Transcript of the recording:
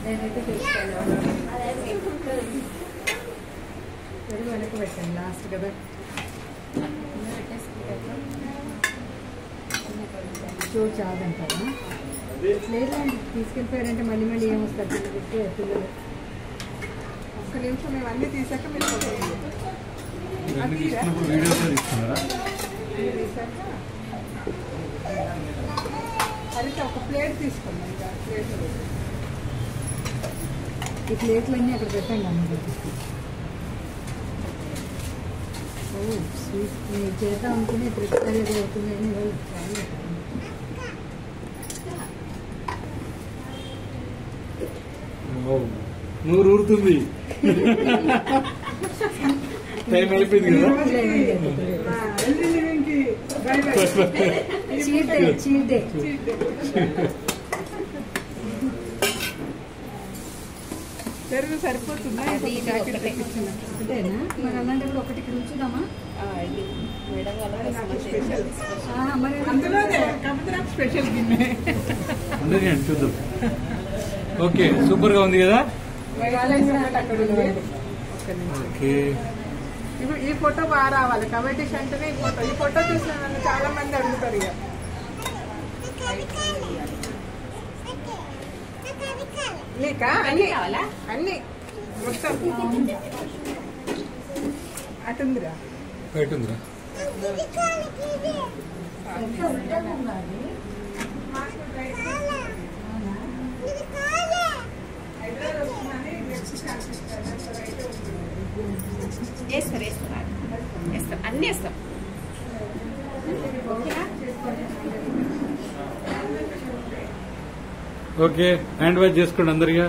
నేనైతే చూస్తాను. పెరుగు వెనక్కి పెట్టండి లాస్ట్ కదా. షో చాలంటారా? లేదండి, తీసుకెళ్ళిపోయారంటే మళ్ళీ మళ్ళీ ఏమొస్తారు పిల్లలు. ఒక్క నిమిషం మేము అన్నీ తీసాక మీరు అయితే ఒక ప్లేట్ తీసుకోండి. ఇంకా ప్లేట్ ఈ ప్లేట్లన్నీ అక్కడ పెట్టండి అమ్మ. ఓ స్వీట్ మీరు చేద్దాం అనుకుని ప్రిపేర్ ఏదో అవుతుంది అని నూరు ఊరుతుంది. టైం అయిపోయింది కదా. పెరుగు సరిపోతుందా? అంతేనా? మరి అలాంటి ఒకటి ఇక్కడ ఉంచుదామా? స్పెషల్ గిన్నె చూద్దాం. ఓకే, సూపర్ గా ఉంది కదా. ఇప్పుడు ఈ ఫోటో బాగా రావాలి. కమిటీ అంటేనే ఈ ఫోటో చూసిన నన్ను చాలా మంది అడుగుతారు. ఇక నీకా అన్ని కావాలా? అన్ని మొత్తం అటుందిరా బయటుందిరా. వేస్తాం అన్నీ వేస్తాం. ఓకే, హ్యాండ్ వాష్ చేసుకోండి అందరిగా.